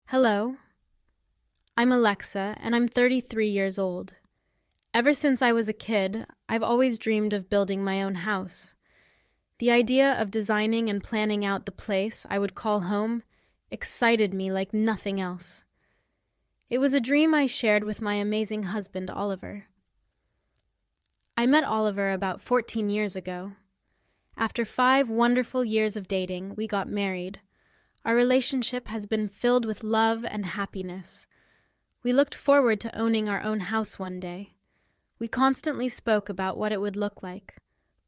Hello, I'm Alexa, and I'm 33 years old. Ever since I was a kid, I've always dreamed of building my own house. The idea of designing and planning out the place I would call home excited me like nothing else. It was a dream I shared with my amazing husband, Oliver. I met Oliver about 14 years ago. After 5 wonderful years of dating, we got married. Our relationship has been filled with love and happiness. We looked forward to owning our own house one day. We constantly spoke about what it would look like,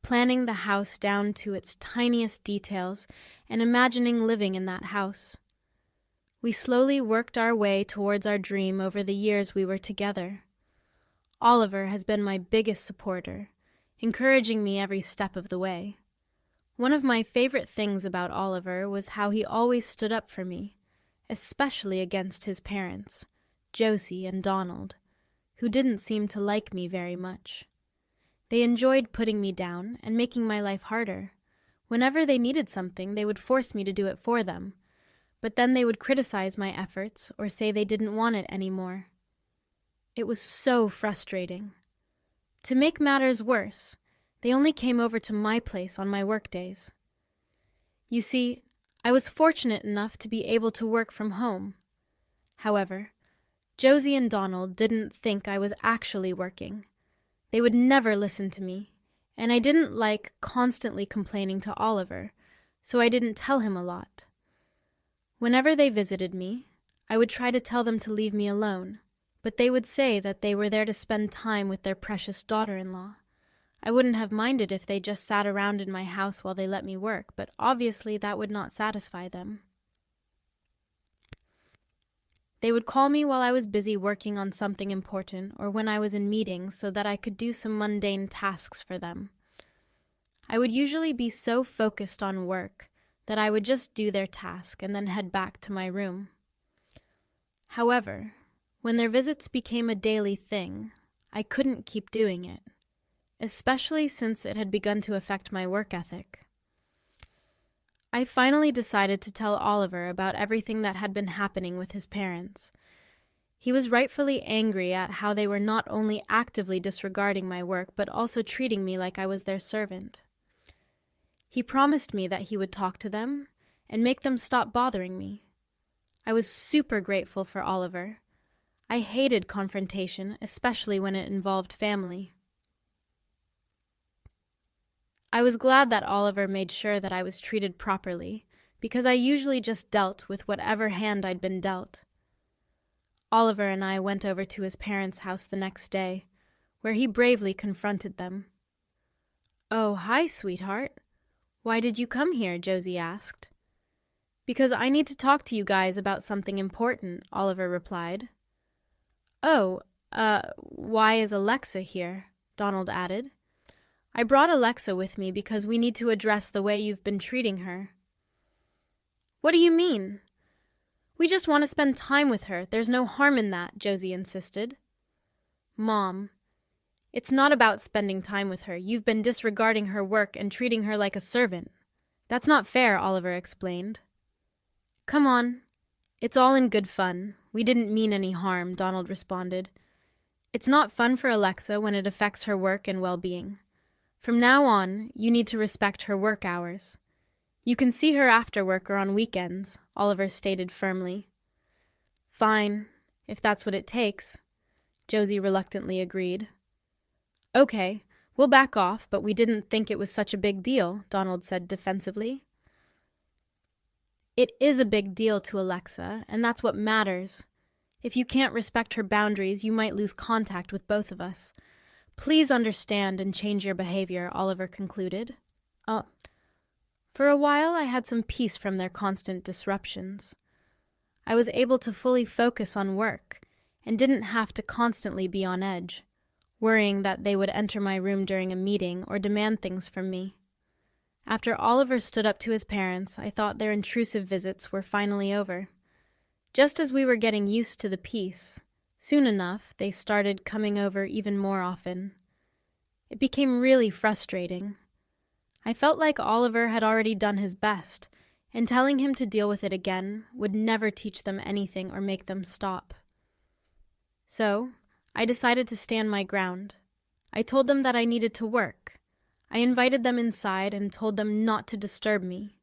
planning the house down to its tiniest details and imagining living in that house. We slowly worked our way towards our dream over the years we were together. Oliver has been my biggest supporter, encouraging me every step of the way. One of my favorite things about Oliver was how he always stood up for me, especially against his parents, Josie and Donald, who didn't seem to like me very much. They enjoyed putting me down and making my life harder. Whenever they needed something, they would force me to do it for them, but then they would criticize my efforts or say they didn't want it anymore. It was so frustrating. To make matters worse, they only came over to my place on my work days. You see, I was fortunate enough to be able to work from home. However, Josie and Donald didn't think I was actually working. They would never listen to me, and I didn't like constantly complaining to Oliver, so I didn't tell him a lot. Whenever they visited me, I would try to tell them to leave me alone, but they would say that they were there to spend time with their precious daughter-in-law. I wouldn't have minded if they just sat around in my house while they let me work, but obviously that would not satisfy them. They would call me while I was busy working on something important or when I was in meetings so that I could do some mundane tasks for them. I would usually be so focused on work that I would just do their task and then head back to my room. However, when their visits became a daily thing, I couldn't keep doing it, especially since it had begun to affect my work ethic. I finally decided to tell Oliver about everything that had been happening with his parents. He was rightfully angry at how they were not only actively disregarding my work, but also treating me like I was their servant. He promised me that he would talk to them and make them stop bothering me. I was super grateful for Oliver. I hated confrontation, especially when it involved family. I was glad that Oliver made sure that I was treated properly, because I usually just dealt with whatever hand I'd been dealt. Oliver and I went over to his parents' house the next day, where he bravely confronted them. "Oh, hi, sweetheart. Why did you come here?" Josie asked. "Because I need to talk to you guys about something important," Oliver replied. "Oh, why is Alexa here?" Donald added. "I brought Alexa with me because we need to address the way you've been treating her." "What do you mean?" "We just want to spend time with her. There's no harm in that," Josie insisted. "Mom, it's not about spending time with her. You've been disregarding her work and treating her like a servant. That's not fair," Oliver explained. "Come on. It's all in good fun. We didn't mean any harm," Donald responded. "It's not fun for Alexa when it affects her work and well-being. From now on, you need to respect her work hours. You can see her after work or on weekends," Oliver stated firmly. "Fine, if that's what it takes," Josie reluctantly agreed. "Okay, we'll back off, but we didn't think it was such a big deal," Donald said defensively. "It is a big deal to Alexa, and that's what matters. If you can't respect her boundaries, you might lose contact with both of us. Please understand and change your behavior," Oliver concluded. For a while, I had some peace from their constant disruptions. I was able to fully focus on work and didn't have to constantly be on edge, worrying that they would enter my room during a meeting or demand things from me. After Oliver stood up to his parents, I thought their intrusive visits were finally over. Just as we were getting used to the peace, soon enough, they started coming over even more often. It became really frustrating. I felt like Oliver had already done his best, and telling him to deal with it again would never teach them anything or make them stop. So, I decided to stand my ground. I told them that I needed to work. I invited them inside and told them not to disturb me.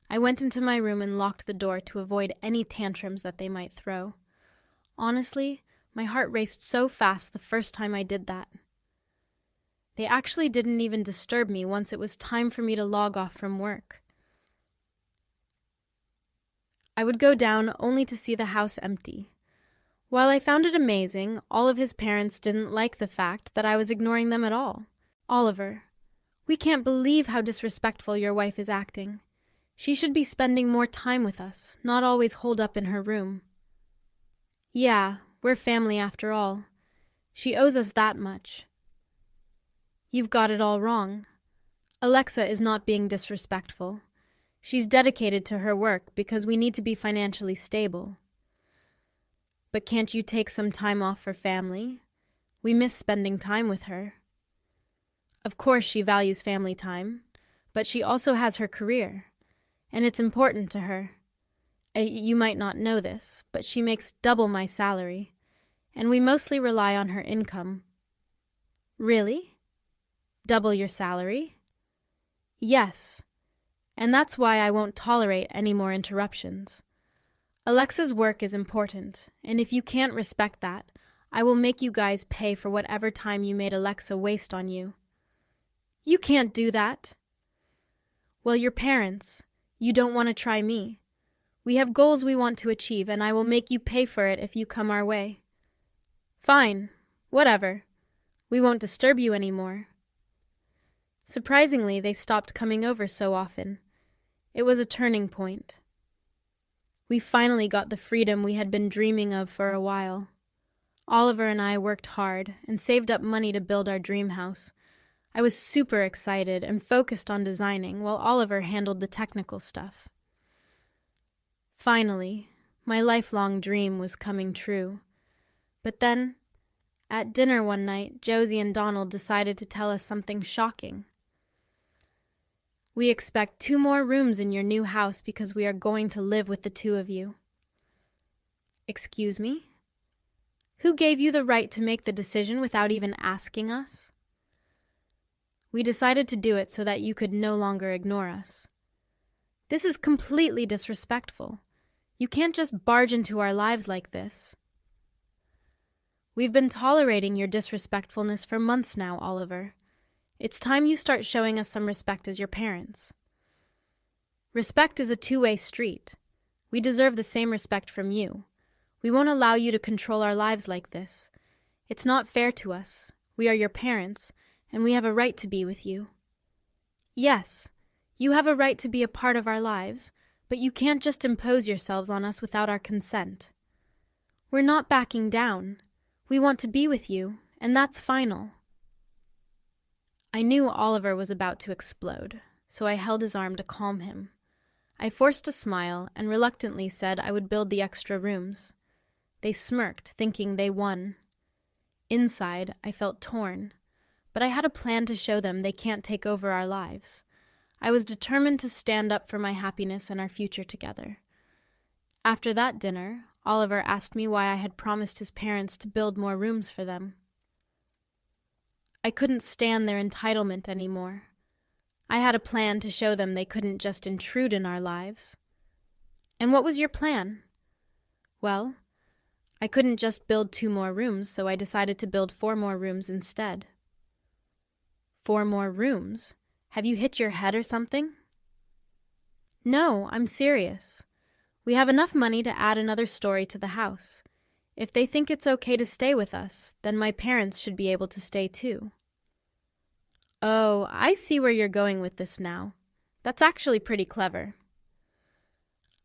I went into my room and locked the door to avoid any tantrums that they might throw. Honestly, my heart raced so fast the first time I did that. They actually didn't even disturb me once it was time for me to log off from work. I would go down only to see the house empty. While I found it amazing, all of his parents didn't like the fact that I was ignoring them at all. "Oliver, we can't believe how disrespectful your wife is acting. She should be spending more time with us, not always holed up in her room." "Yeah, we're family after all. She owes us that much." "You've got it all wrong. Alexa is not being disrespectful. She's dedicated to her work because we need to be financially stable." "But can't you take some time off for family? We miss spending time with her." "Of course she values family time, but she also has her career, and it's important to her. You might not know this, but she makes double my salary, and we mostly rely on her income." "Really? Double your salary?" "Yes. And that's why I won't tolerate any more interruptions. Alexa's work is important, and if you can't respect that, I will make you guys pay for whatever time you made Alexa waste on you." "You can't do that." "Well, your parents. You don't want to try me. We have goals we want to achieve, and I will make you pay for it if you come our way." "Fine. Whatever. We won't disturb you anymore." Surprisingly, they stopped coming over so often. It was a turning point. We finally got the freedom we had been dreaming of for a while. Oliver and I worked hard and saved up money to build our dream house. I was super excited and focused on designing, while Oliver handled the technical stuff. Finally, my lifelong dream was coming true. But then, at dinner one night, Josie and Donald decided to tell us something shocking. "We expect 2 more rooms in your new house because we are going to live with the 2 of you." "Excuse me? Who gave you the right to make the decision without even asking us?" "We decided to do it so that you could no longer ignore us." "This is completely disrespectful. You can't just barge into our lives like this." "We've been tolerating your disrespectfulness for months now, Oliver. It's time you start showing us some respect as your parents." "Respect is a 2-way street. We deserve the same respect from you. We won't allow you to control our lives like this. It's not fair to us. We are your parents, and we have a right to be with you." "Yes, you have a right to be a part of our lives, but you can't just impose yourselves on us without our consent." "We're not backing down. We want to be with you, and that's final." I knew Oliver was about to explode, so I held his arm to calm him. I forced a smile and reluctantly said I would build the extra rooms. They smirked, thinking they won. Inside, I felt torn, but I had a plan to show them they can't take over our lives. I was determined to stand up for my happiness and our future together. After that dinner, Oliver asked me why I had promised his parents to build more rooms for them. I couldn't stand their entitlement anymore. I had a plan to show them they couldn't just intrude in our lives. "And what was your plan?" "Well, I couldn't just build 2 more rooms, so I decided to build 4 more rooms instead." "4 more rooms? Have you hit your head or something?" "No, I'm serious. We have enough money to add another story to the house. If they think it's okay to stay with us, then my parents should be able to stay too." "Oh, I see where you're going with this now. That's actually pretty clever."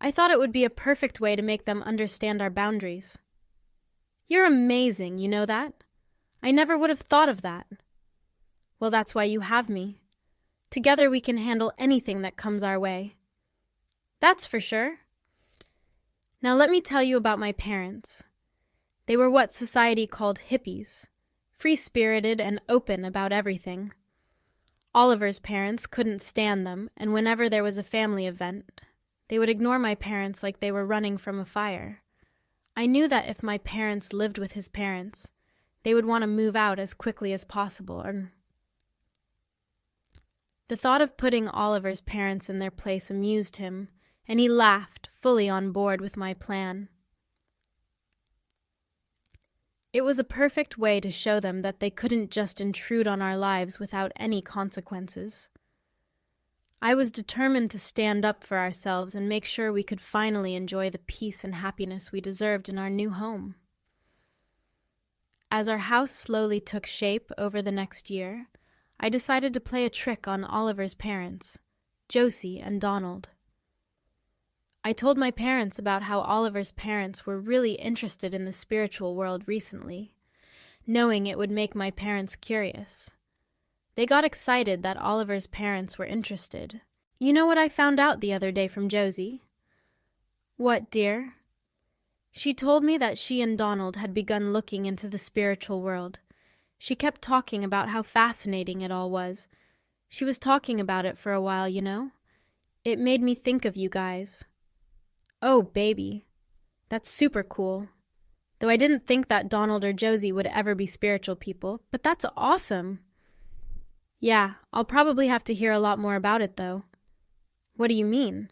"I thought it would be a perfect way to make them understand our boundaries." "You're amazing, you know that? I never would have thought of that." "Well, that's why you have me. Together we can handle anything that comes our way." "That's for sure." Now let me tell you about my parents. They were what society called hippies, free-spirited and open about everything. Oliver's parents couldn't stand them, and whenever there was a family event, They would ignore my parents like they were running from a fire. I knew that if my parents lived with his parents, they would want to move out as quickly as possible. The thought of putting Oliver's parents in their place amused him, and he laughed, fully on board with my plan. It was a perfect way to show them that they couldn't just intrude on our lives without any consequences. I was determined to stand up for ourselves and make sure we could finally enjoy the peace and happiness we deserved in our new home. As our house slowly took shape over the next year, I decided to play a trick on Oliver's parents, Josie and Donald. I told my parents about how Oliver's parents were really interested in the spiritual world recently, knowing it would make my parents curious. They got excited that Oliver's parents were interested. You know what I found out the other day from Josie? What, dear? She told me that she and Donald had begun looking into the spiritual world. She kept talking about how fascinating it all was. She was talking about it for a while, you know? It made me think of you guys. Oh, baby. That's super cool. Though I didn't think that Donald or Josie would ever be spiritual people, but that's awesome. Yeah, I'll probably have to hear a lot more about it, though. What do you mean?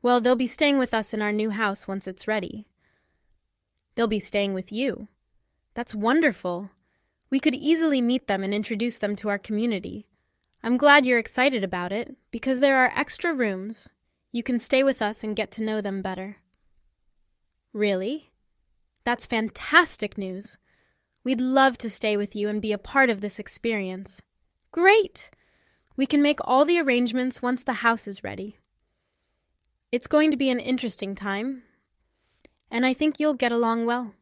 Well, they'll be staying with us in our new house once it's ready. They'll be staying with you. That's wonderful. We could easily meet them and introduce them to our community. I'm glad you're excited about it, because there are extra rooms. You can stay with us and get to know them better. Really? That's fantastic news. We'd love to stay with you and be a part of this experience. Great! We can make all the arrangements once the house is ready. It's going to be an interesting time, and I think you'll get along well.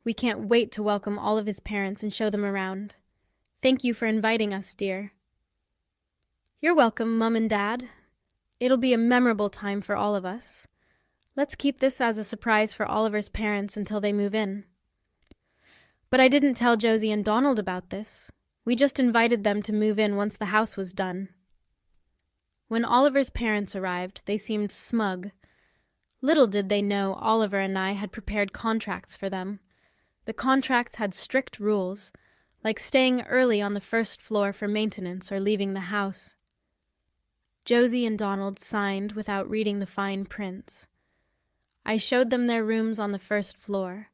We can't wait to welcome all of his parents and show them around. Thank you for inviting us, dear. You're welcome, Mum and Dad. It'll be a memorable time for all of us. Let's keep this as a surprise for Oliver's parents until they move in. But I didn't tell Josie and Donald about this. We just invited them to move in once the house was done. When Oliver's parents arrived, they seemed smug. Little did they know Oliver and I had prepared contracts for them. The contracts had strict rules, like staying early on the first floor for maintenance or leaving the house. Josie and Donald signed without reading the fine prints. I showed them their rooms on the first floor,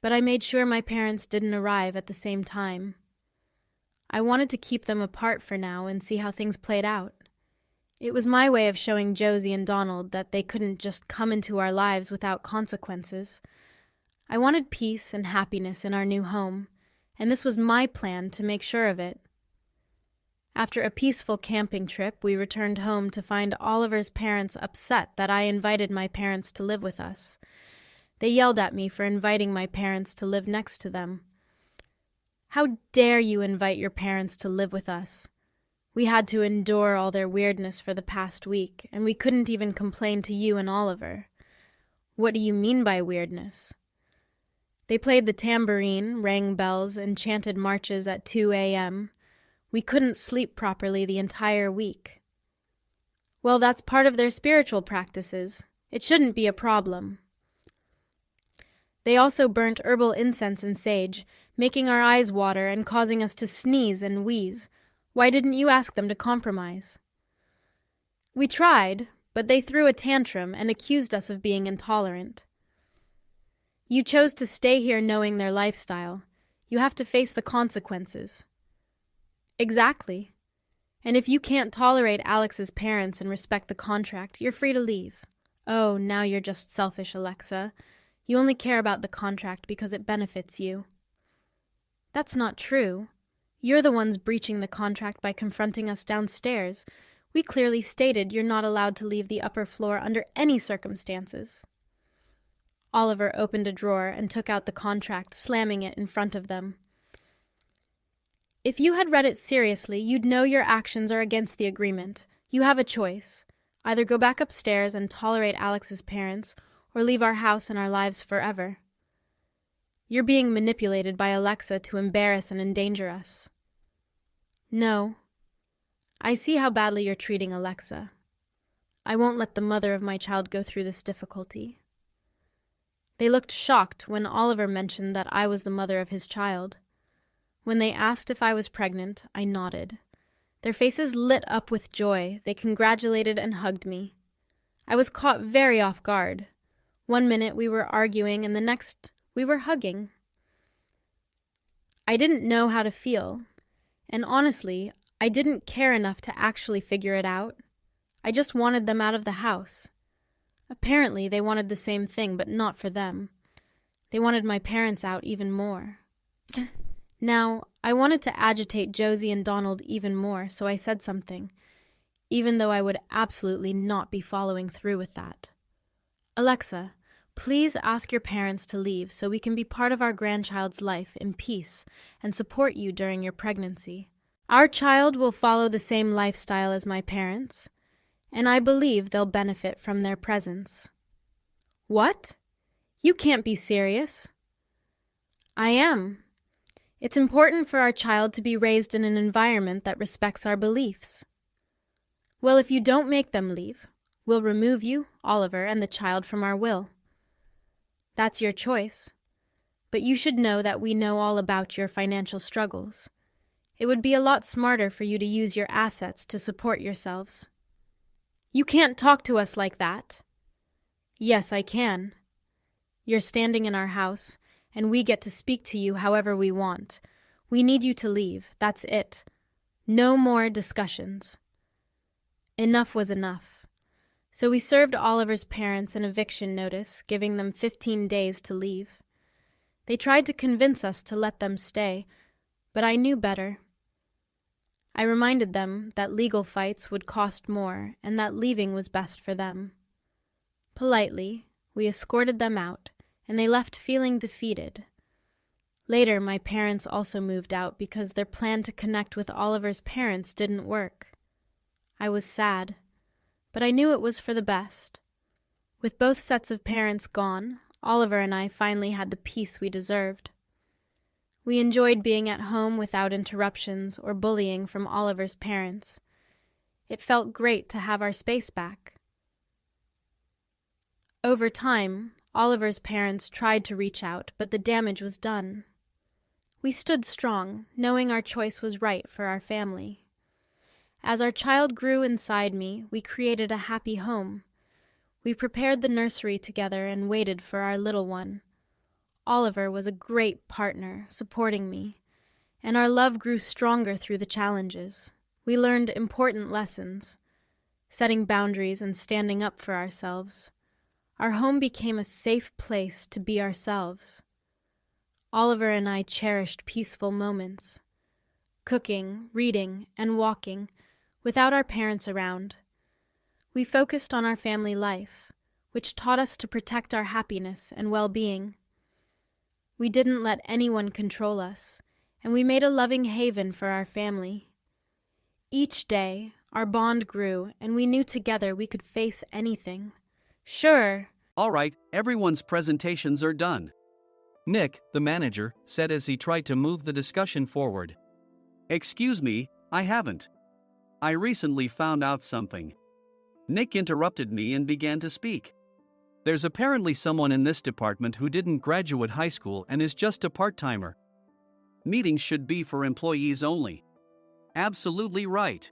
but I made sure my parents didn't arrive at the same time. I wanted to keep them apart for now and see how things played out. It was my way of showing Josie and Donald that they couldn't just come into our lives without consequences. I wanted peace and happiness in our new home, and this was my plan to make sure of it. After a peaceful camping trip, we returned home to find Oliver's parents upset that I invited my parents to live with us. They yelled at me for inviting my parents to live next to them. How dare you invite your parents to live with us? We had to endure all their weirdness for the past week, and we couldn't even complain to you and Oliver. What do you mean by weirdness? They played the tambourine, rang bells, and chanted marches at 2 a.m. We couldn't sleep properly the entire week. Well, that's part of their spiritual practices. It shouldn't be a problem. They also burnt herbal incense and sage, making our eyes water and causing us to sneeze and wheeze. Why didn't you ask them to compromise? We tried, but they threw a tantrum and accused us of being intolerant. You chose to stay here knowing their lifestyle. You have to face the consequences. Exactly. And if you can't tolerate Alex's parents and respect the contract, you're free to leave. Oh, now you're just selfish, Alexa. You only care about the contract because it benefits you. That's not true. You're the ones breaching the contract by confronting us downstairs. We clearly stated you're not allowed to leave the upper floor under any circumstances. Oliver opened a drawer and took out the contract, slamming it in front of them. If you had read it seriously, you'd know your actions are against the agreement. You have a choice. Either go back upstairs and tolerate Alex's parents, or leave our house and our lives forever. You're being manipulated by Alexa to embarrass and endanger us. No. I see how badly you're treating Alexa. I won't let the mother of my child go through this difficulty." They looked shocked when Oliver mentioned that I was the mother of his child. When they asked if I was pregnant, I nodded. Their faces lit up with joy. They congratulated and hugged me. I was caught very off guard. One minute we were arguing, and the next we were hugging. I didn't know how to feel, and honestly, I didn't care enough to actually figure it out. I just wanted them out of the house. Apparently, they wanted the same thing, but not for them. They wanted my parents out even more. Now, I wanted to agitate Josie and Donald even more, so I said something, even though I would absolutely not be following through with that. "Alexa, please ask your parents to leave so we can be part of our grandchild's life in peace and support you during your pregnancy. Our child will follow the same lifestyle as my parents, and I believe they'll benefit from their presence." "What? You can't be serious." "I am. It's important for our child to be raised in an environment that respects our beliefs." "Well, if you don't make them leave, we'll remove you, Oliver, and the child from our will." "That's your choice. But you should know that we know all about your financial struggles. It would be a lot smarter for you to use your assets to support yourselves." "You can't talk to us like that." "Yes, I can. You're standing in our house, and we get to speak to you however we want. We need you to leave. That's it. No more discussions." Enough was enough. So we served Oliver's parents an eviction notice, giving them 15 days to leave. They tried to convince us to let them stay, but I knew better. I reminded them that legal fights would cost more and that leaving was best for them. Politely, we escorted them out, and they left feeling defeated. Later, my parents also moved out because their plan to connect with Oliver's parents didn't work. I was sad, but I knew it was for the best. With both sets of parents gone, Oliver and I finally had the peace we deserved. We enjoyed being at home without interruptions or bullying from Oliver's parents. It felt great to have our space back. Over time, Oliver's parents tried to reach out, but the damage was done. We stood strong, knowing our choice was right for our family. As our child grew inside me, we created a happy home. We prepared the nursery together and waited for our little one. Oliver was a great partner, supporting me, and our love grew stronger through the challenges. We learned important lessons, setting boundaries and standing up for ourselves. Our home became a safe place to be ourselves. Oliver and I cherished peaceful moments, cooking, reading, and walking, without our parents around. We focused on our family life, which taught us to protect our happiness and well-being. We didn't let anyone control us, and we made a loving haven for our family. Each day, our bond grew, and we knew together we could face anything. Sure. "All right, everyone's presentations are done," Nick, the manager, said as he tried to move the discussion forward. "Excuse me, I haven't. I recently found out something." Nick interrupted me and began to speak. "There's apparently someone in this department who didn't graduate high school and is just a part-timer. Meetings should be for employees only." "Absolutely right."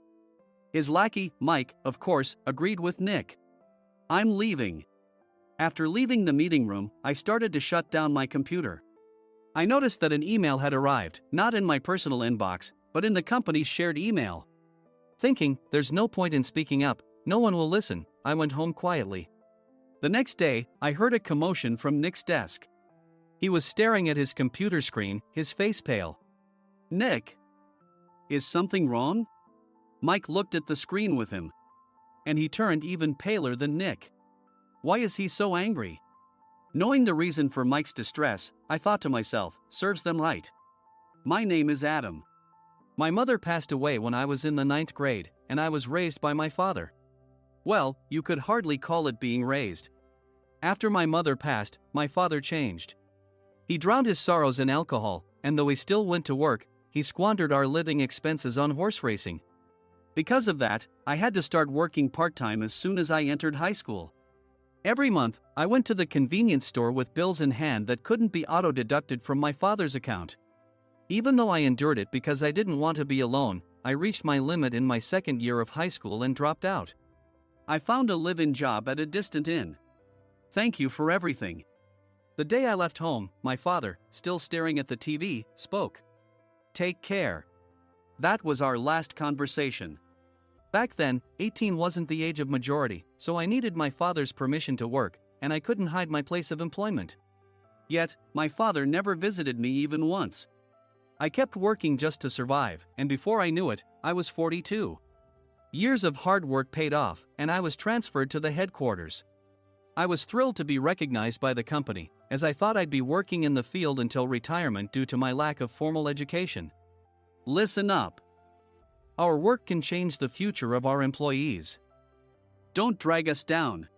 His lackey, Mike, of course, agreed with Nick. "I'm leaving." After leaving the meeting room, I started to shut down my computer. I noticed that an email had arrived, not in my personal inbox, but in the company's shared email. Thinking, there's no point in speaking up, no one will listen, I went home quietly. The next day, I heard a commotion from Nick's desk. He was staring at his computer screen, his face pale. "Nick, is something wrong?" Mike looked at the screen with him. And he turned even paler than Nick. Why is he so angry? Knowing the reason for Mike's distress, I thought to myself, serves them right. My name is Adam. My mother passed away when I was in the 9th grade, and I was raised by my father. Well, you could hardly call it being raised. After my mother passed, my father changed. He drowned his sorrows in alcohol, and though he still went to work, he squandered our living expenses on horse racing. Because of that, I had to start working part-time as soon as I entered high school. Every month, I went to the convenience store with bills in hand that couldn't be auto-deducted from my father's account. Even though I endured it because I didn't want to be alone, I reached my limit in my second year of high school and dropped out. I found a live-in job at a distant inn. Thank you for everything. The day I left home, my father, still staring at the TV, spoke. Take care. That was our last conversation. Back then, 18 wasn't the age of majority, so I needed my father's permission to work, and I couldn't hide my place of employment. Yet, my father never visited me even once. I kept working just to survive, and before I knew it, I was 42. Years of hard work paid off, and I was transferred to the headquarters. I was thrilled to be recognized by the company, as I thought I'd be working in the field until retirement due to my lack of formal education. Listen up. Our work can change the future of our employees. Don't drag us down.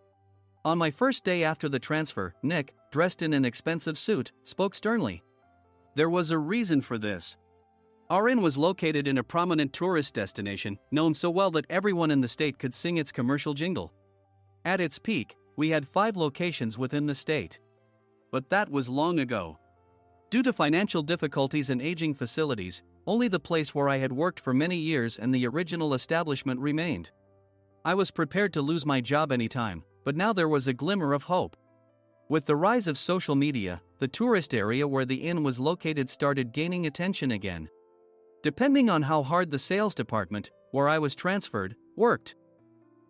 On my first day after the transfer, Nick, dressed in an expensive suit, spoke sternly. There was a reason for this. Our inn was located in a prominent tourist destination, known so well that everyone in the state could sing its commercial jingle. At its peak, we had 5 locations within the state. But that was long ago. Due to financial difficulties and aging facilities, only the place where I had worked for many years and the original establishment remained. I was prepared to lose my job anytime, but now there was a glimmer of hope. With the rise of social media, the tourist area where the inn was located started gaining attention again. Depending on how hard the sales department, where I was transferred, worked,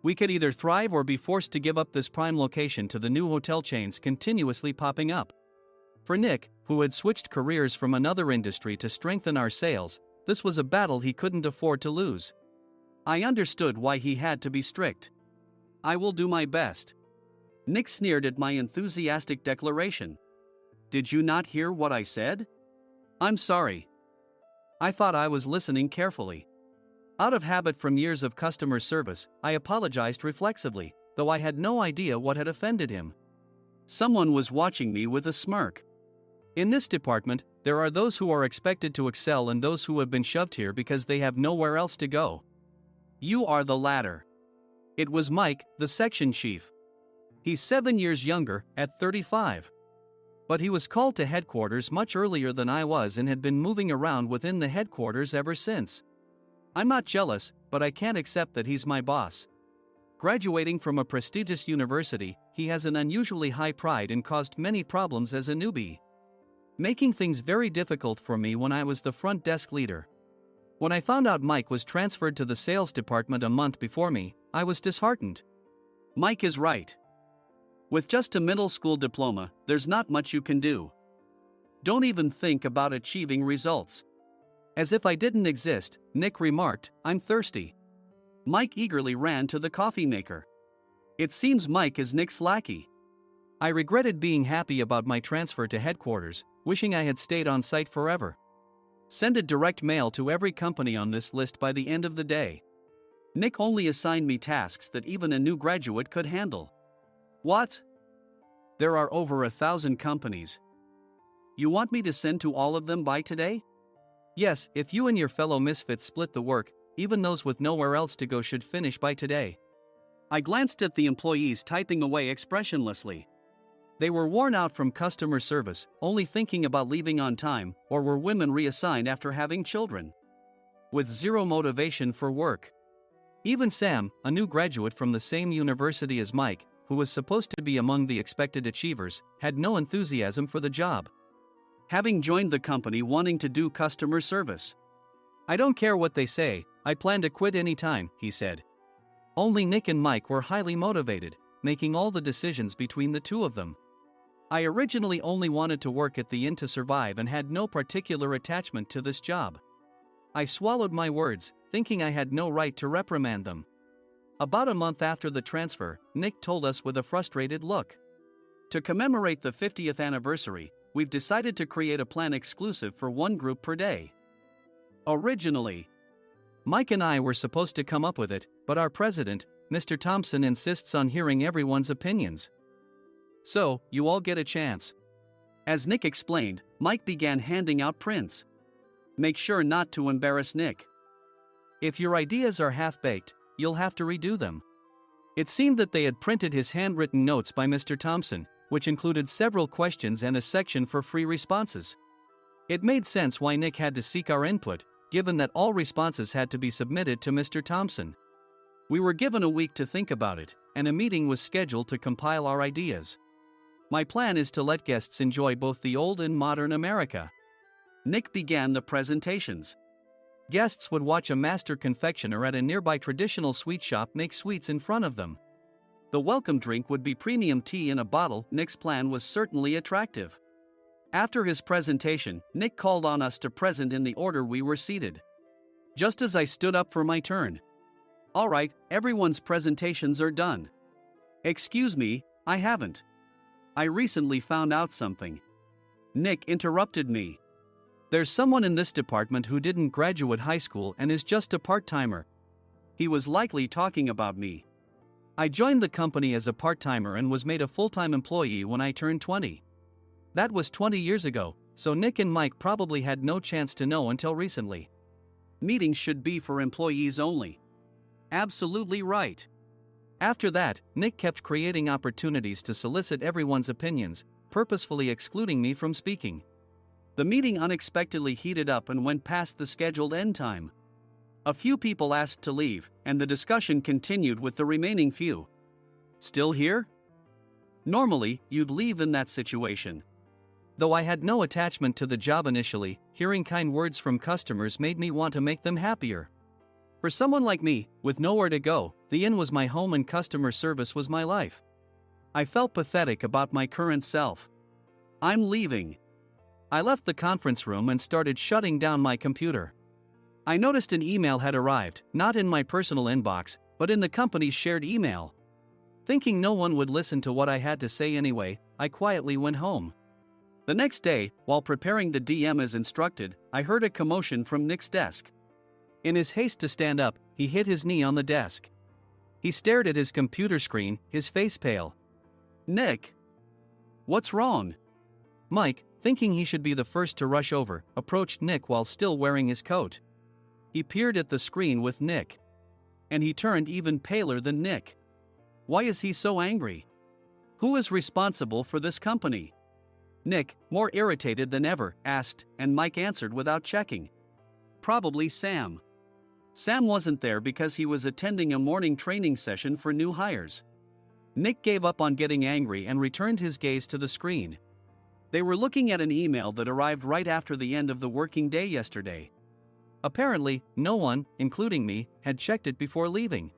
we could either thrive or be forced to give up this prime location to the new hotel chains continuously popping up. For Nick, who had switched careers from another industry to strengthen our sales, this was a battle he couldn't afford to lose. I understood why he had to be strict. I will do my best. Nick sneered at my enthusiastic declaration. Did you not hear what I said? I'm sorry. I thought I was listening carefully. Out of habit from years of customer service, I apologized reflexively, though I had no idea what had offended him. Someone was watching me with a smirk. In this department, there are those who are expected to excel and those who have been shoved here because they have nowhere else to go. You are the latter. It was Mike, the section chief. He's 7 years younger, at 35. But he was called to headquarters much earlier than I was and had been moving around within the headquarters ever since. I'm not jealous, but I can't accept that he's my boss. Graduating from a prestigious university, he has an unusually high pride and caused many problems as a newbie, making things very difficult for me when I was the front desk leader. When I found out Mike was transferred to the sales department a month before me, I was disheartened. Mike is right. With just a middle school diploma, there's not much you can do. Don't even think about achieving results. As if I didn't exist, Nick remarked, I'm thirsty. Mike eagerly ran to the coffee maker. It seems Mike is Nick's lackey. I regretted being happy about my transfer to headquarters, wishing I had stayed on site forever. Send a direct mail to every company on this list by the end of the day. Nick only assigned me tasks that even a new graduate could handle. What? There are over 1,000 companies. You want me to send to all of them by today? Yes, if you and your fellow misfits split the work, even those with nowhere else to go should finish by today. I glanced at the employees typing away expressionlessly. They were worn out from customer service, only thinking about leaving on time, or were women reassigned after having children, with zero motivation for work. Even Sam, a new graduate from the same university as Mike, who was supposed to be among the expected achievers, had no enthusiasm for the job, having joined the company wanting to do customer service. I don't care what they say, I plan to quit anytime, he said. Only Nick and Mike were highly motivated, making all the decisions between the two of them. I originally only wanted to work at the inn to survive and had no particular attachment to this job. I swallowed my words, thinking I had no right to reprimand them. About a month after the transfer, Nick told us with a frustrated look. To commemorate the 50th anniversary, we've decided to create a plan exclusive for one group per day. Originally, Mike and I were supposed to come up with it, but our president, Mr. Thompson, insists on hearing everyone's opinions. So, you all get a chance. As Nick explained, Mike began handing out prints. Make sure not to embarrass Nick. If your ideas are half-baked, you'll have to redo them. It seemed that they had printed his handwritten notes by Mr. Thompson, which included several questions and a section for free responses. It made sense why Nick had to seek our input, given that all responses had to be submitted to Mr. Thompson. We were given a week to think about it, and a meeting was scheduled to compile our ideas. My plan is to let guests enjoy both the old and modern America. Nick began the presentations. Guests would watch a master confectioner at a nearby traditional sweet shop make sweets in front of them. The welcome drink would be premium tea in a bottle. Nick's plan was certainly attractive. After his presentation, Nick called on us to present in the order we were seated. Just as I stood up for my turn. "All right, everyone's presentations are done." "Excuse me, I haven't. I recently found out something." Nick interrupted me. "There's someone in this department who didn't graduate high school and is just a part-timer." He was likely talking about me. I joined the company as a part-timer and was made a full-time employee when I turned 20. That was 20 years ago, so Nick and Mike probably had no chance to know until recently. "Meetings should be for employees only." Absolutely right. After that, Nick kept creating opportunities to solicit everyone's opinions, purposefully excluding me from speaking. The meeting unexpectedly heated up and went past the scheduled end time. A few people asked to leave, and the discussion continued with the remaining few. "Still here?" Normally, you'd leave in that situation. Though I had no attachment to the job initially, hearing kind words from customers made me want to make them happier. For someone like me, with nowhere to go, the inn was my home and customer service was my life. I felt pathetic about my current self. "I'm leaving." I left the conference room and started shutting down my computer. I noticed an email had arrived, not in my personal inbox, but in the company's shared email. Thinking no one would listen to what I had to say anyway, I quietly went home. The next day, while preparing the DM as instructed, I heard a commotion from Nick's desk. In his haste to stand up, he hit his knee on the desk. He stared at his computer screen, his face pale. "Nick? What's wrong?" Mike, thinking he should be the first to rush over, approached Nick while still wearing his coat. He peered at the screen with Nick. And he turned even paler than Nick. Why is he so angry? Who is responsible for this company? Nick, more irritated than ever, asked, and Mike answered without checking. Probably Sam. Sam wasn't there because he was attending a morning training session for new hires. Nick gave up on getting angry and returned his gaze to the screen. They were looking at an email that arrived right after the end of the working day yesterday. Apparently, no one, including me, had checked it before leaving.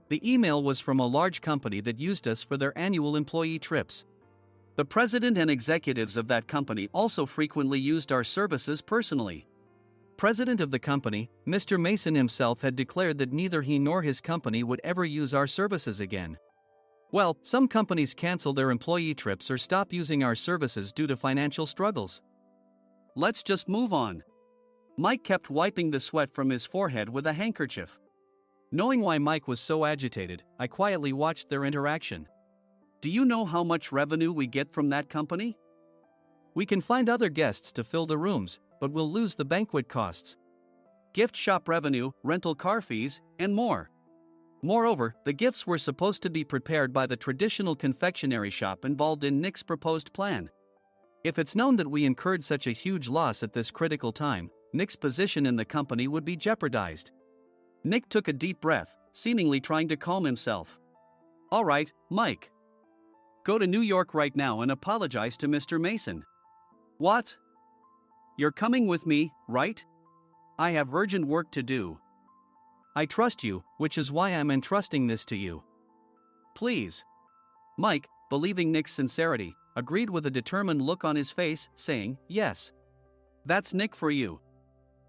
The email was from a large company that used us for their annual employee trips. The president and executives of that company also frequently used our services personally. President of the company, Mr. Mason himself, had declared that neither he nor his company would ever use our services again. Well, some companies cancel their employee trips or stop using our services due to financial struggles. Let's just move on. Mike kept wiping the sweat from his forehead with a handkerchief. Knowing why Mike was so agitated, I quietly watched their interaction. Do you know how much revenue we get from that company? We can find other guests to fill the rooms, but we'll lose the banquet costs, gift shop revenue, rental car fees, and more. Moreover, the gifts were supposed to be prepared by the traditional confectionery shop involved in Nick's proposed plan. If it's known that we incurred such a huge loss at this critical time, Nick's position in the company would be jeopardized. Nick took a deep breath, seemingly trying to calm himself. All right, Mike. Go to New York right now and apologize to Mr. Mason. What? You're coming with me, right? I have urgent work to do. I trust you, which is why I'm entrusting this to you. Please. Mike, believing Nick's sincerity, agreed with a determined look on his face, saying, yes. That's Nick for you.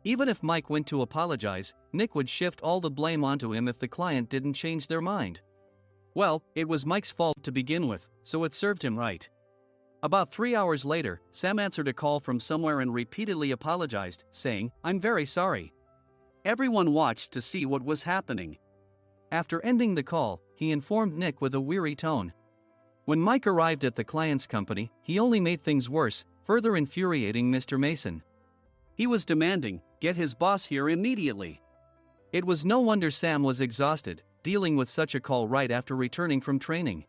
Even if Mike went to apologize, Nick would shift all the blame onto him if the client didn't change their mind. Well, it was Mike's fault to begin with, so it served him right. About 3 hours later, Sam answered a call from somewhere and repeatedly apologized, saying, I'm very sorry. Everyone watched to see what was happening. After ending the call, he informed Nick with a weary tone. When Mike arrived at the client's company, he only made things worse, further infuriating Mr. Mason. He was demanding, get his boss here immediately. It was no wonder Sam was exhausted, dealing with such a call right after returning from training.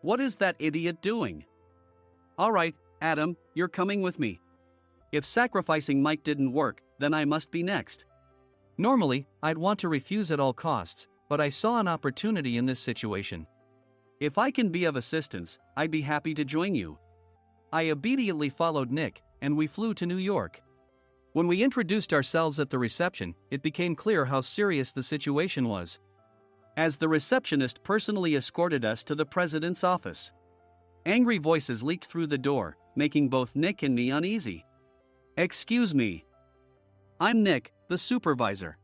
What is that idiot doing? All right, Adam, you're coming with me. If sacrificing Mike didn't work, then I must be next. Normally, I'd want to refuse at all costs, but I saw an opportunity in this situation. If I can be of assistance, I'd be happy to join you. I immediately followed Nick, and we flew to New York. When we introduced ourselves at the reception, it became clear how serious the situation was, as the receptionist personally escorted us to the president's office. Angry voices leaked through the door, making both Nick and me uneasy. Excuse me. I'm Nick, the supervisor.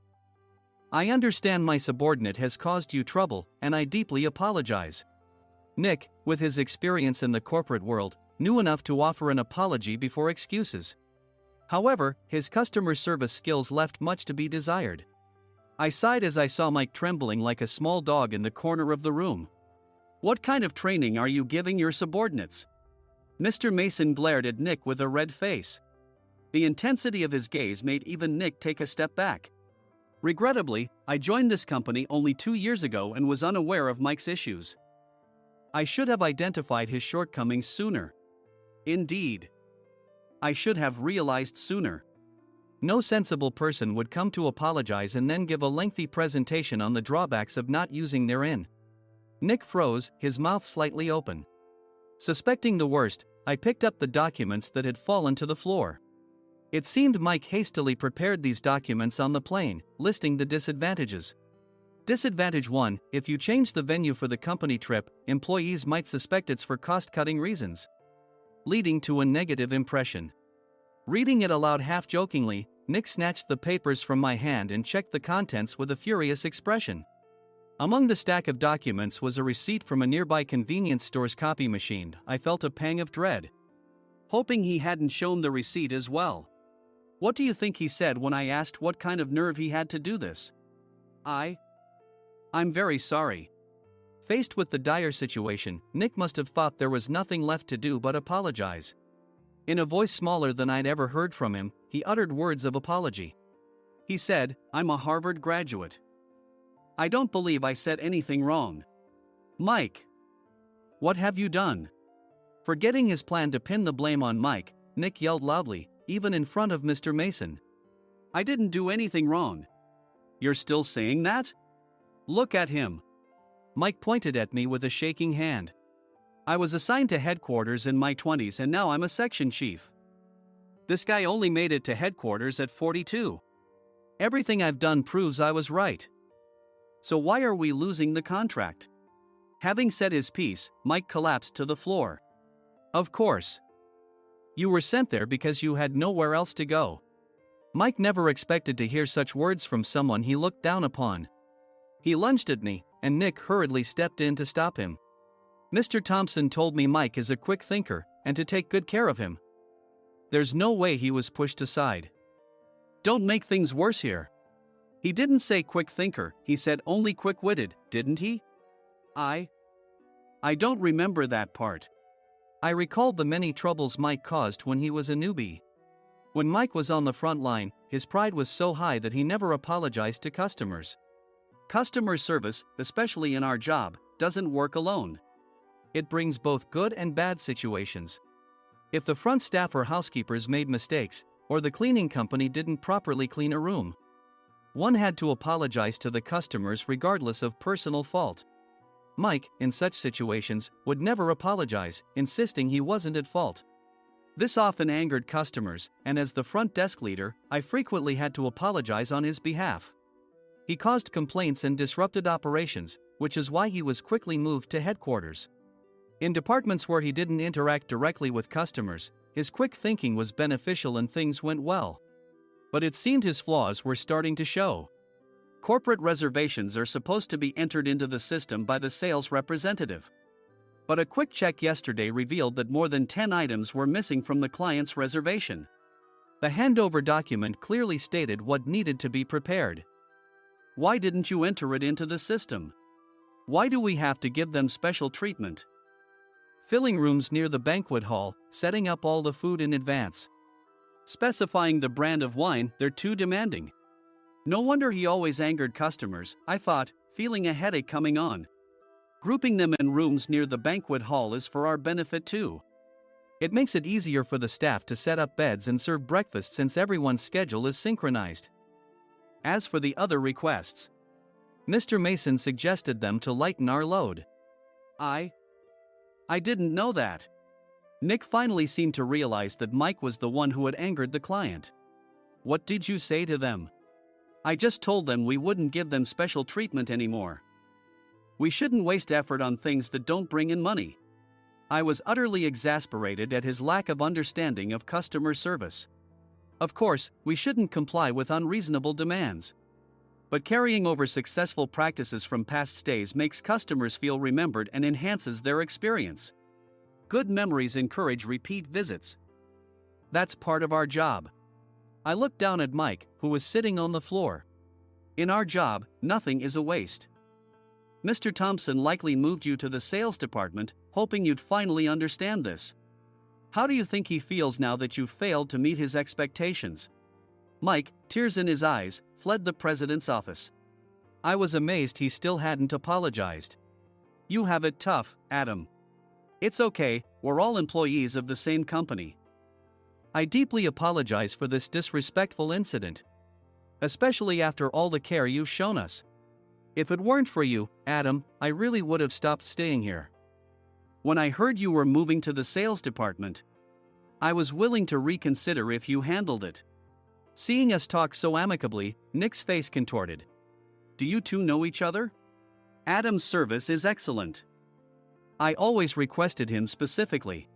I understand my subordinate has caused you trouble, and I deeply apologize. Nick, with his experience in the corporate world, knew enough to offer an apology before excuses. However, his customer service skills left much to be desired. I sighed as I saw Mike trembling like a small dog in the corner of the room. What kind of training are you giving your subordinates? Mr. Mason glared at Nick with a red face. The intensity of his gaze made even Nick take a step back. Regrettably, I joined this company only 2 years ago and was unaware of Mike's issues. I should have identified his shortcomings sooner. Indeed. I should have realized sooner. No sensible person would come to apologize and then give a lengthy presentation on the drawbacks of not using their in. Nick froze, his mouth slightly open. Suspecting the worst, I picked up the documents that had fallen to the floor. It seemed Mike hastily prepared these documents on the plane, listing the disadvantages. Disadvantage 1: if you change the venue for the company trip, employees might suspect it's for cost-cutting reasons, leading to a negative impression. Reading it aloud half-jokingly, Nick snatched the papers from my hand and checked the contents with a furious expression. Among the stack of documents was a receipt from a nearby convenience store's copy machine. I felt a pang of dread, hoping he hadn't shown the receipt as well. What do you think he said when I asked what kind of nerve he had to do this? I'm very sorry. Faced with the dire situation, Nick must have thought there was nothing left to do but apologize. In a voice smaller than I'd ever heard from him, he uttered words of apology. He said, "I'm a Harvard graduate. I don't believe I said anything wrong." Mike! What have you done? Forgetting his plan to pin the blame on Mike, Nick yelled loudly, even in front of Mr. Mason. I didn't do anything wrong. You're still saying that? Look at him. Mike pointed at me with a shaking hand. I was assigned to headquarters in my 20s and now I'm a section chief. This guy only made it to headquarters at 42. Everything I've done proves I was right. So why are we losing the contract? Having said his piece, Mike collapsed to the floor. Of course. You were sent there because you had nowhere else to go. Mike never expected to hear such words from someone he looked down upon. He lunged at me, and Nick hurriedly stepped in to stop him. Mr. Thompson told me Mike is a quick thinker, and to take good care of him. There's no way he was pushed aside. Don't make things worse here. He didn't say quick thinker, he said only quick-witted, didn't he? I don't remember that part. I recalled the many troubles Mike caused when he was a newbie. When Mike was on the front line, his pride was so high that he never apologized to customers. Customer service, especially in our job, doesn't work alone. It brings both good and bad situations. If the front staff or housekeepers made mistakes, or the cleaning company didn't properly clean a room, one had to apologize to the customers regardless of personal fault. Mike, in such situations, would never apologize, insisting he wasn't at fault. This often angered customers, and as the front desk leader, I frequently had to apologize on his behalf. He caused complaints and disrupted operations, which is why he was quickly moved to headquarters. In departments where he didn't interact directly with customers, his quick thinking was beneficial and things went well. But it seemed his flaws were starting to show. Corporate reservations are supposed to be entered into the system by the sales representative. But a quick check yesterday revealed that more than 10 items were missing from the client's reservation. The handover document clearly stated what needed to be prepared. Why didn't you enter it into the system? Why do we have to give them special treatment? Filling rooms near the banquet hall, setting up all the food in advance. Specifying the brand of wine, they're too demanding. No wonder he always angered customers, I thought, feeling a headache coming on. Grouping them in rooms near the banquet hall is for our benefit too. It makes it easier for the staff to set up beds and serve breakfast since everyone's schedule is synchronized. As for the other requests, Mr. Mason suggested them to lighten our load. I didn't know that. Nick finally seemed to realize that Mike was the one who had angered the client. What did you say to them? I just told them we wouldn't give them special treatment anymore. We shouldn't waste effort on things that don't bring in money. I was utterly exasperated at his lack of understanding of customer service. Of course, we shouldn't comply with unreasonable demands. But carrying over successful practices from past stays makes customers feel remembered and enhances their experience. Good memories encourage repeat visits. That's part of our job. I looked down at Mike, who was sitting on the floor. In our job, nothing is a waste. Mr. Thompson likely moved you to the sales department, hoping you'd finally understand this. How do you think he feels now that you failed to meet his expectations? Mike, tears in his eyes, fled the president's office. I was amazed he still hadn't apologized. You have it tough, Adam. It's okay, we're all employees of the same company. I deeply apologize for this disrespectful incident. Especially after all the care you've shown us. If it weren't for you, Adam, I really would have stopped staying here. When I heard you were moving to the sales department, I was willing to reconsider if you handled it. Seeing us talk so amicably, Nick's face contorted. Do you two know each other? Adam's service is excellent. I always requested him specifically.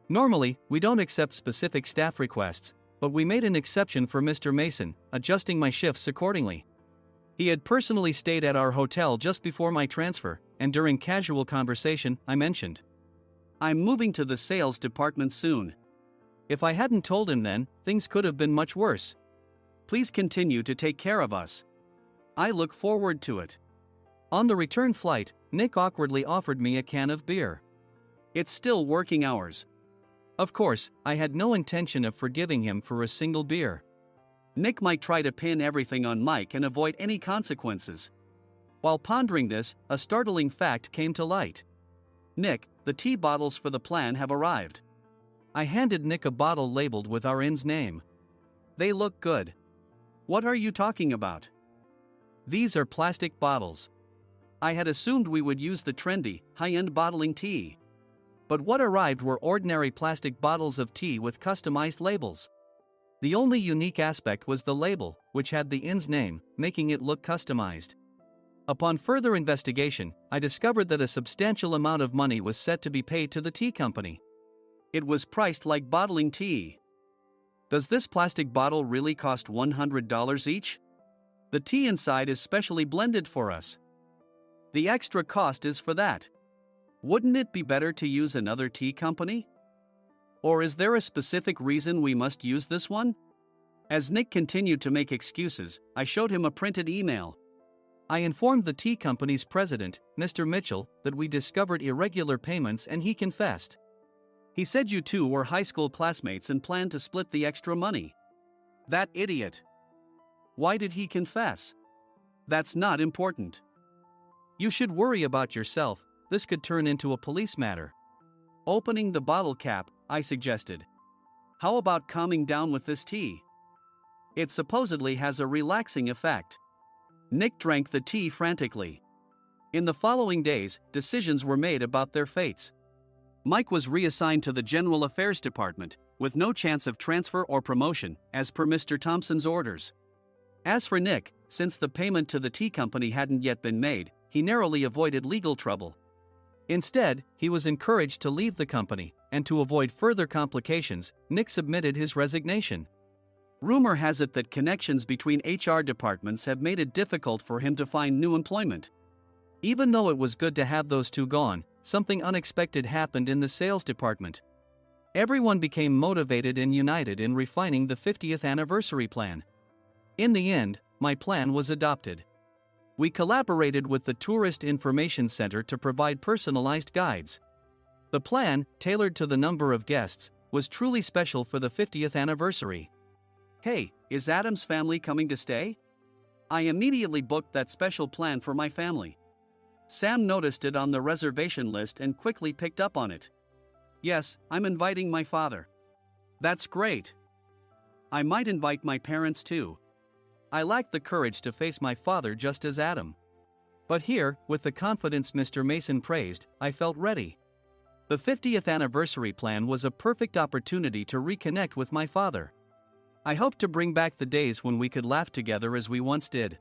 Normally, we don't accept specific staff requests, but we made an exception for Mr. Mason, adjusting my shifts accordingly. He had personally stayed at our hotel just before my transfer, and during casual conversation, I mentioned, I'm moving to the sales department soon. If I hadn't told him then, things could have been much worse. Please continue to take care of us. I look forward to it. On the return flight, Nick awkwardly offered me a can of beer. It's still working hours. Of course, I had no intention of forgiving him for a single beer. Nick might try to pin everything on Mike and avoid any consequences. While pondering this, a startling fact came to light. Nick, the tea bottles for the plan have arrived. I handed Nick a bottle labeled with our inn's name. They look good. What are you talking about? These are plastic bottles. I had assumed we would use the trendy, high-end bottling tea. But what arrived were ordinary plastic bottles of tea with customized labels. The only unique aspect was the label, which had the inn's name, making it look customized. Upon further investigation, I discovered that a substantial amount of money was set to be paid to the tea company. It was priced like bottling tea. Does this plastic bottle really cost $100 each? The tea inside is specially blended for us. The extra cost is for that. Wouldn't it be better to use another tea company? Or is there a specific reason we must use this one? As Nick continued to make excuses, I showed him a printed email. I informed the tea company's president, Mr. Mitchell, that we discovered irregular payments and he confessed. He said you two were high school classmates and planned to split the extra money. That idiot. Why did he confess? That's not important. You should worry about yourself, this could turn into a police matter. Opening the bottle cap, I suggested. How about calming down with this tea? It supposedly has a relaxing effect. Nick drank the tea frantically. In the following days, decisions were made about their fates. Mike was reassigned to the General Affairs Department, with no chance of transfer or promotion, as per Mr. Thompson's orders. As for Nick, since the payment to the tea company hadn't yet been made, he narrowly avoided legal trouble. Instead, he was encouraged to leave the company, and to avoid further complications, Nick submitted his resignation. Rumor has it that connections between HR departments have made it difficult for him to find new employment. Even though it was good to have those two gone, something unexpected happened in the sales department. Everyone became motivated and united in refining the 50th anniversary plan. In the end, my plan was adopted. We collaborated with the Tourist Information Center to provide personalized guides. The plan, tailored to the number of guests, was truly special for the 50th anniversary. Hey, is Adam's family coming to stay? I immediately booked that special plan for my family. Sam noticed it on the reservation list and quickly picked up on it. Yes, I'm inviting my father. That's great. I might invite my parents too. I lacked the courage to face my father just as Adam. But here, with the confidence Mr. Mason praised, I felt ready. The 50th anniversary plan was a perfect opportunity to reconnect with my father. I hoped to bring back the days when we could laugh together as we once did.